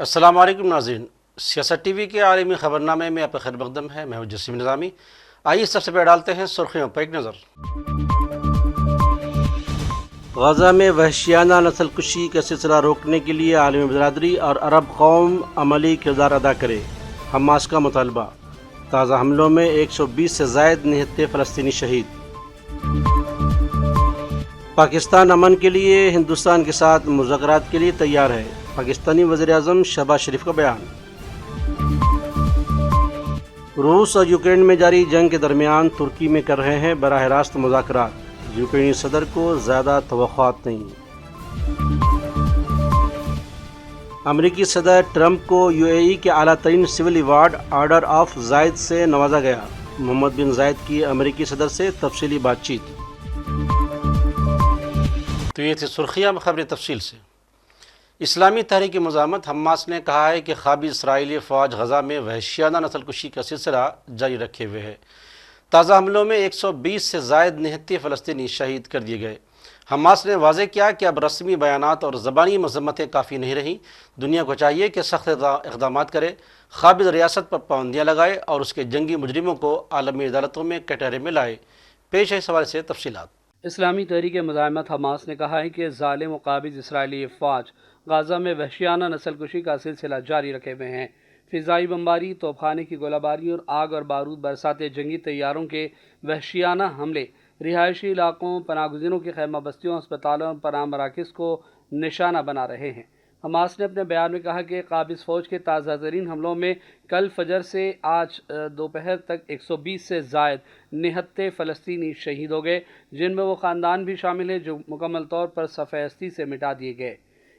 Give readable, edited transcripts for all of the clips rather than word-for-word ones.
السلام علیکم ناظرین، سیاست ٹی وی کے عالمی خبرنامے میں آپ کا خیر مقدم ہے۔ میں ہوں جسیم نظامی۔ آئیے سب سے پہلے ڈالتے ہیں سرخیوں پر ایک نظر۔ غزہ میں وحشیانہ نسل کشی کا سلسلہ روکنے کے لیے عالمی برادری اور عرب قوم عملی کردار ادا کرے، حماس کا مطالبہ۔ تازہ حملوں میں 120 سے زائد نہتے فلسطینی شہید۔ پاکستان امن کے لیے ہندوستان کے ساتھ مذاکرات کے لیے تیار ہے، پاکستانی وزیر اعظم شہباز شریف کا بیان۔ روس اور یوکرین میں جاری جنگ کے درمیان ترکی میں کر رہے ہیں براہ راست مذاکرات، یوکرینی صدر کو زیادہ توقعات نہیں۔ امریکی صدر ٹرمپ کو یو اے ای کے اعلیٰ ترین سول ایوارڈ آرڈر آف زائد سے نوازا گیا، محمد بن زائد کی امریکی صدر سے تفصیلی بات چیت۔ تو یہ تھی سرخیاں میں خبریں تفصیل سے۔ اسلامی تحریک مزاحمت حماس نے کہا ہے کہ قابض اسرائیلی فوج غزہ میں وحشیانہ نسل کشی کا سلسلہ جاری رکھے ہوئے ہے۔ تازہ حملوں میں 120 سے زائد نہتے فلسطینی شہید کر دیے گئے۔ حماس نے واضح کیا کہ اب رسمی بیانات اور زبانی مذمتیں کافی نہیں رہیں، دنیا کو چاہیے کہ سخت اقدامات کرے، قابض ریاست پر پابندیاں لگائے اور اس کے جنگی مجرموں کو عالمی عدالتوں میں کٹہرے میں لائے۔ پیش ہے اس حوالے سے تفصیلات۔ اسلامی تحریک مزاحمت حماس نے کہا ہے کہ ظالم و قابض اسرائیلی فوج غزہ میں وحشیانہ نسل کشی کا سلسلہ جاری رکھے ہوئے ہیں۔ فضائی بمباری، توپخانے کی گولہ باری اور آگ اور بارود برساتے جنگی طیاروں کے وحشیانہ حملے رہائشی علاقوں، پناہ گزینوں کی خیمہ بستیوں، اسپتالوں اور پناہ مراکز کو نشانہ بنا رہے ہیں۔ حماس نے اپنے بیان میں کہا کہ قابض فوج کے تازہ ترین حملوں میں کل فجر سے آج دوپہر تک 120 سے زائد نہتے فلسطینی شہید ہو گئے، جن میں وہ خاندان بھی شامل ہیں جو مکمل طور پر صفحہ ہستی سے مٹا دیے گئے۔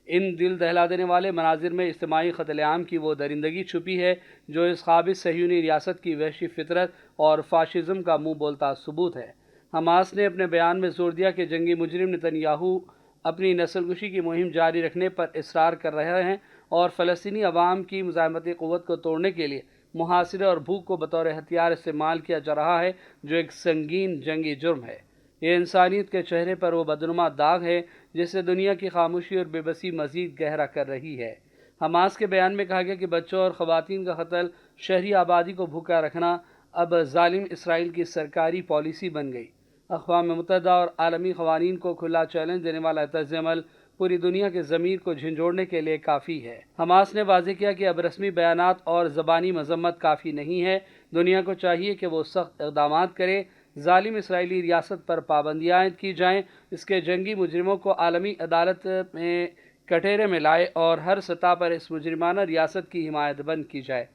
ان دل دہلا دینے والے مناظر میں اجتماعی قتل عام کی وہ درندگی چھپی ہے جو اس قابض صہیونی ریاست کی وحشی فطرت اور فاشزم کا منہ بولتا ثبوت ہے۔ حماس نے اپنے بیان میں زور دیا کہ جنگی مجرم نتنیاہو اپنی نسل کشی کی مہم جاری رکھنے پر اصرار کر رہے ہیں اور فلسطینی عوام کی مزاحمتی قوت کو توڑنے کے لیے محاصرے اور بھوک کو بطور ہتھیار استعمال کیا جا رہا ہے، جو ایک سنگین جنگی جرم ہے۔ یہ انسانیت کے چہرے پر وہ بدنما داغ ہے جس سے دنیا کی خاموشی اور بے بسی مزید گہرا کر رہی ہے۔ حماس کے بیان میں کہا گیا کہ بچوں اور خواتین کا قتل، شہری آبادی کو بھوکا رکھنا اب ظالم اسرائیل کی سرکاری پالیسی بن گئی۔ اقوام متحدہ اور عالمی قوانین کو کھلا چیلنج دینے والا طرز عمل پوری دنیا کے ضمیر کو جھنجھوڑنے کے لیے کافی ہے۔ حماس نے واضح کیا کہ اب رسمی بیانات اور زبانی مذمت کافی نہیں ہے، دنیا کو چاہیے کہ وہ سخت اقدامات کرے، ظالم اسرائیلی ریاست پر پابندیاں عائد کی جائیں، اس کے جنگی مجرموں کو عالمی عدالت میں کٹہرے میں لائے اور ہر سطح پر اس مجرمانہ ریاست کی حمایت بند کی جائے۔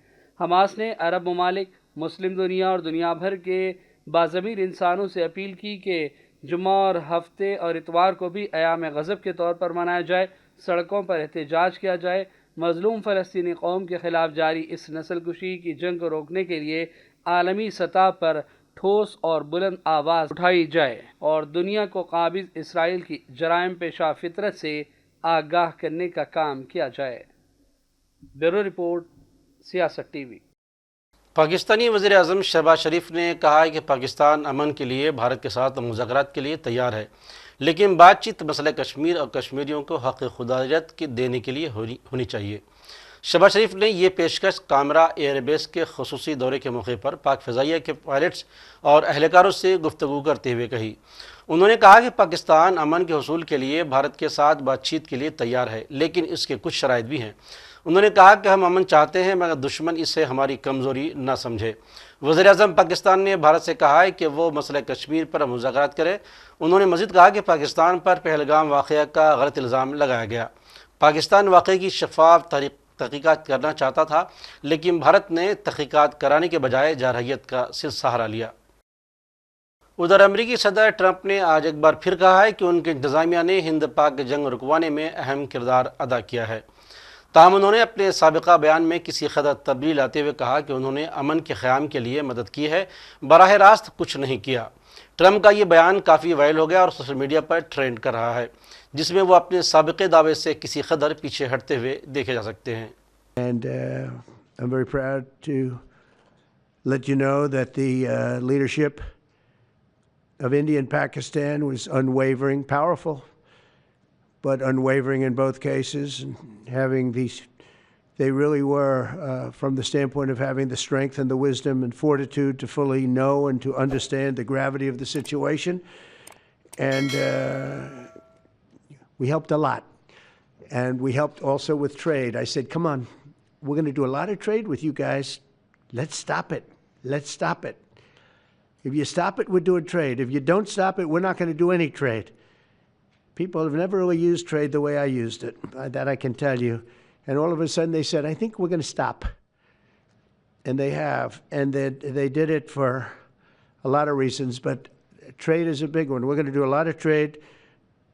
حماس نے عرب ممالک، مسلم دنیا اور دنیا بھر کے باضمیر انسانوں سے اپیل کی کہ جمعہ اور ہفتے اور اتوار کو بھی ایام غضب کے طور پر منایا جائے، سڑکوں پر احتجاج کیا جائے، مظلوم فلسطینی قوم کے خلاف جاری اس نسل کشی کی جنگ کو روکنے کے لیے عالمی سطح پر ٹھوس اور بلند آواز اٹھائی جائے اور دنیا کو قابض اسرائیل کی جرائم پیشہ فطرت سے آگاہ کرنے کا کام کیا جائے۔ بیورو رپورٹ، سیاست ٹی وی۔ پاکستانی وزیر اعظم شہباز شریف نے کہا ہے کہ پاکستان امن کے لیے بھارت کے ساتھ مذاکرات کے لیے تیار ہے، لیکن بات چیت مسئلہ کشمیر اور کشمیریوں کو حق خودارضیت دینے کے لیے ہونی چاہیے۔ شہباز شریف نے یہ پیشکش کامرا ایئر بیس کے خصوصی دورے کے موقع پر پاک فضائیہ کے پائلٹس اور اہلکاروں سے گفتگو کرتے ہوئے کہی۔ انہوں نے کہا کہ پاکستان امن کے حصول کے لیے بھارت کے ساتھ بات چیت کے لیے تیار ہے، لیکن اس کے کچھ شرائط بھی ہیں۔ انہوں نے کہا کہ ہم امن چاہتے ہیں مگر دشمن اسے ہماری کمزوری نہ سمجھے۔ وزیر اعظم پاکستان نے بھارت سے کہا ہے کہ وہ مسئلہ کشمیر پر مذاکرات کرے۔ انہوں نے مزید کہا کہ پاکستان پر پہلگام واقعہ کا غلط الزام لگایا گیا۔ پاکستان واقعے کی شفاف تحقیقات کرنا چاہتا تھا، لیکن بھارت نے تحقیقات کرانے کے بجائے جارحیت کا سہارا لیا۔ ادھر امریکی صدر ٹرمپ نے آج ایک بار پھر کہا ہے کہ ان کی انتظامیہ نے ہند پاک جنگ رکوانے میں اہم کردار ادا کیا ہے۔ تاہم انہوں نے اپنے سابقہ بیان میں کسی قدر تبدیلی لاتے ہوئے کہا کہ انہوں نے امن کے قیام کے لیے مدد کی ہے، براہ راست کچھ نہیں کیا۔ ٹرمپ کا یہ بیان کافی وائرل ہو گیا اور سوشل میڈیا پر ٹرینڈ کر رہا ہے، جس میں وہ اپنے سابقے دعوے سے کسی قدر پیچھے ہٹتے ہوئے دیکھے جا سکتے ہیں۔ And I'm very proud to let you know that the leadership of India and Pakistan was unwavering, powerful, but unwavering in both cases, and having these They really were, from the standpoint of having the strength and the wisdom and fortitude to fully know and to understand the gravity of the situation. And we helped a lot. And we helped also with trade. I said, come on, we're going to do a lot of trade with you guys. Let's stop it. Let's stop it. If you stop it, we're doing trade. If you don't stop it, we're not going to do any trade. People have never really used trade the way I used it. That I can tell you. And all of a sudden they said, I think we're going to stop. And they have. And they did it for a lot of reasons, but trade is a big one. We're going to do a lot of trade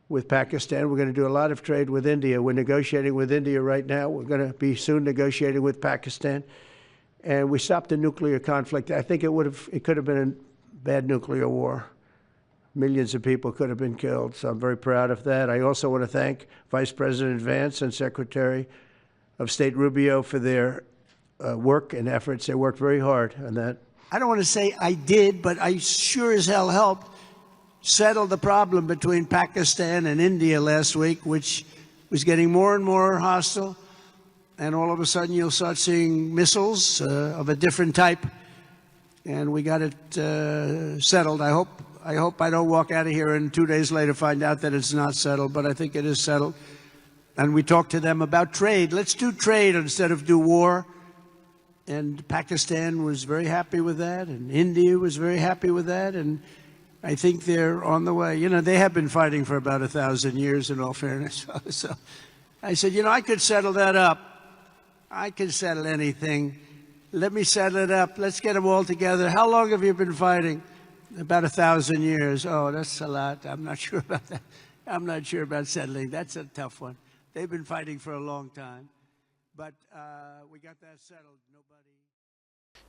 with Pakistan. We're going to do a lot of trade with India. We're negotiating with India right now. We're going to be soon negotiating with Pakistan. And we stopped the nuclear conflict. I think it could have been a bad nuclear war. Millions of people could have been killed, so I'm very proud of that. I also want to thank Vice President Vance and Secretary of State Rubio for their work and efforts. They worked very hard on that. I don't want to say I did, but I sure as hell helped settle the problem between Pakistan and India last week, which was getting more and more hostile. And all of a sudden you'll start seeing missiles of a different type. And we got it settled. I hope I don't walk out of here and 2 days later find out that it's not settled, but I think it is settled. And we talked to them about trade. Let's do trade instead of do war. And Pakistan was very happy with that, and India was very happy with that, and I think they're on the way. You know, they have been fighting for about 1,000 years, in all fairness. So I said, you know, I could settle that up. I can settle anything. Let me settle it up. Let's get them all together. How long have you been fighting? About 1,000 years. Oh, that's a lot. I'm not sure about that. I'm not sure about settling. That's a tough one. They've been fighting for a long time. But we got that settled.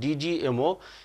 DGMO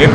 AP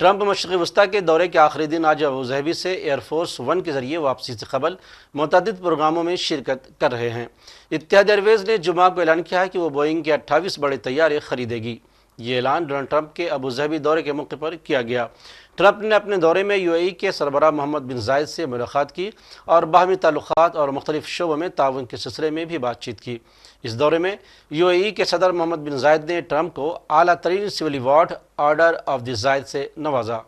Trump مشرق وسطیٰ کے دورے کے آخری دن آج Abu Dhabi سے air force one کے ذریعے واپسی سے قبل متعدد پروگراموں میں شرکت کر رہے ہیں۔ اتحاد ایئر ویز نے جمعہ کو اعلان کیا ہے کہ وہ بوئنگ کے 28 بڑے طیارے خریدے گی۔ یہ اعلان ڈونلڈ ٹرمپ کے ابوظہبی دورے کے موقع پر کیا گیا۔ ٹرمپ نے اپنے دورے میں UAE کے سربراہ محمد بن زائد سے ملاقات کی اور باہمی تعلقات اور مختلف شعبوں میں تعاون کے سلسلے میں بھی بات چیت کی۔ اس دورے میں UAE کے صدر محمد بن زائد نے ٹرمپ کو اعلیٰ ترین civil award order of the Zayed سے نوازا۔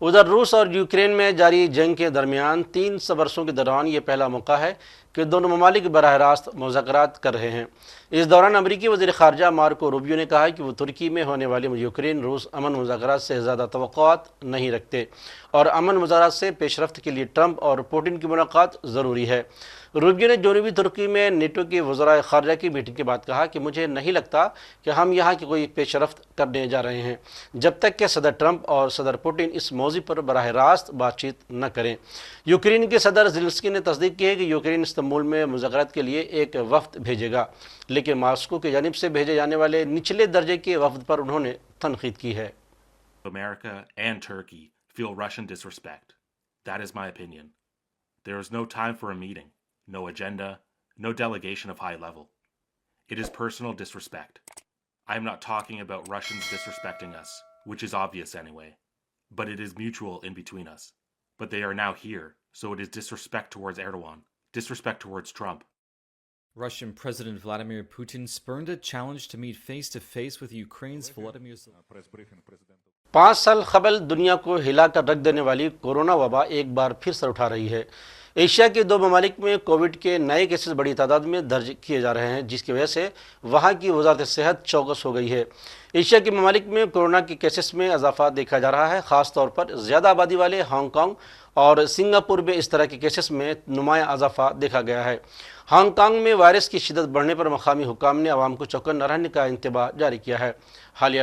ادھر روس اور یوکرین میں جاری جنگ کے درمیان 3 برسوں کے دوران یہ پہلا موقع ہے کہ دونوں ممالک براہ راست مذاکرات کر رہے ہیں۔ اس دوران امریکی وزیر خارجہ مارکو روبیو نے کہا کہ وہ ترکی میں ہونے والی یوکرین روس امن مذاکرات سے زیادہ توقعات نہیں رکھتے اور امن مذاکرات سے پیش رفت کے لیے ٹرمپ اور پوٹن کی ملاقات ضروری ہے۔ روبیو نے جنوبی ترکی میں نیٹو کے وزرائے خارجہ کی میٹنگ کے بعد کہا کہ مجھے نہیں لگتا کہ ہم یہاں کی کوئی پیش رفت کرنے جا رہے ہیں جب تک کہ صدر ٹرمپ اور صدر پوٹن اس موضوع پر براہ راست بات چیت نہ کریں۔ یوکرین کے صدر زیلنسکی نے تصدیق کی ہے کہ یوکرین استنبول میں مذاکرات کے لیے ایک وفد بھیجے گا، لیکن ماسکو کی جانب سے بھیجے جانے والے نچلے درجے کے وفد پر انہوں نے تنقید کی ہے۔ America and Turkey feel Russian disrespect. That is my opinion. There is no time for a meeting, no agenda, no delegation of high level. It is personal disrespect. I am not talking about Russians disrespecting us, which is obvious anyway, but it is mutual in between us. But they are now here, so it is disrespect towards Erdogan, disrespect towards Trump. Russian President Vladimir Putin spurned a challenge to meet face-to-face with Ukraine's Volodymyr Zelensky. 5 سال قبل دنیا کو ہلا کر رکھ دینے والی corona وبا ایک بار پھر سر اٹھا رہی ہے۔ ایشیا کے 2 ممالک میں کووڈ کے نئے کیسز بڑی تعداد میں درج کیے جا رہے ہیں، جس کی وجہ سے وہاں کی وزارت صحت چوکس ہو گئی ہے۔ ایشیا کے ممالک میں کورونا کے کیسز میں اضافہ دیکھا جا رہا ہے، خاص طور پر زیادہ آبادی والے ہانگ کانگ اور سنگاپور میں اس طرح کے کیسز میں نمایاں اضافہ دیکھا گیا ہے۔ ہانگ کانگ میں وائرس کی شدت بڑھنے پر مقامی حکام نے عوام کو چوکن نہ رہنے کا انتباہ جاری کیا ہے۔ حالیہ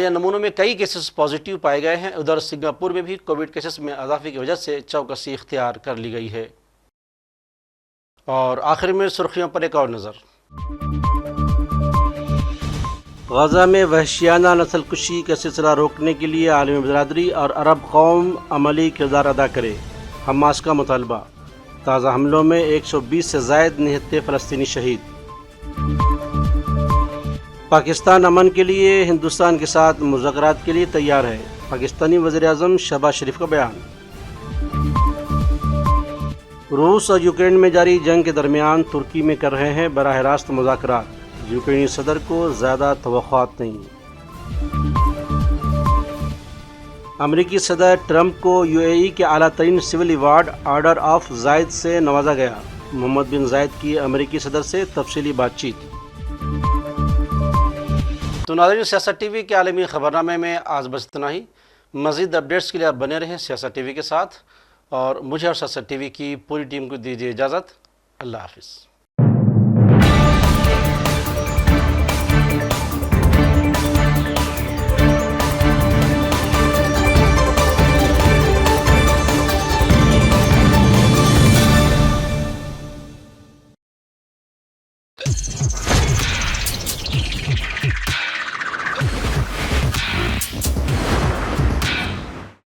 نمونوں میں کئی کیسز پازیٹیو پائے گئے ہیں۔ ادھر سنگاپور میں بھی کووڈ کیسز میں اضافے کی وجہ سے چوکسی اختیار کر لی گئی ہے۔ اور آخر میں سرخیوں پر ایک اور نظر۔ غزہ میں وحشیانہ نسل کشی کا سلسلہ روکنے کے لیے عالمی برادری اور عرب قوم عملی کردار ادا کرے، حماس کا مطالبہ۔ تازہ حملوں میں 120 سے زائد نہتے فلسطینی شہید۔ پاکستان امن کے لیے ہندوستان کے ساتھ مذاکرات کے لیے تیار ہے، پاکستانی وزیر اعظم شہباز شریف کا بیان۔ روس اور یوکرین میں جاری جنگ کے درمیان ترکی میں کر رہے ہیں براہ راست مذاکرات، یوکرینی صدر کو زیادہ توقعات نہیں۔ امریکی صدر ٹرمپ کو UAE کے اعلیٰ ترین سول ایوارڈ آرڈر آف زائد سے نوازا گیا، محمد بن زائد کی امریکی صدر سے تفصیلی بات چیت۔ تو ناظرین، سیاست ٹی وی کے عالمی خبرنامے میں آج بس اتنا ہی۔ مزید اپڈیٹس کے لیے آپ بنے رہیں سیاست ٹی وی کے ساتھ، اور مجھے اور سیاست ٹی وی کی پوری ٹیم کو دیجیے اجازت۔ اللہ حافظ۔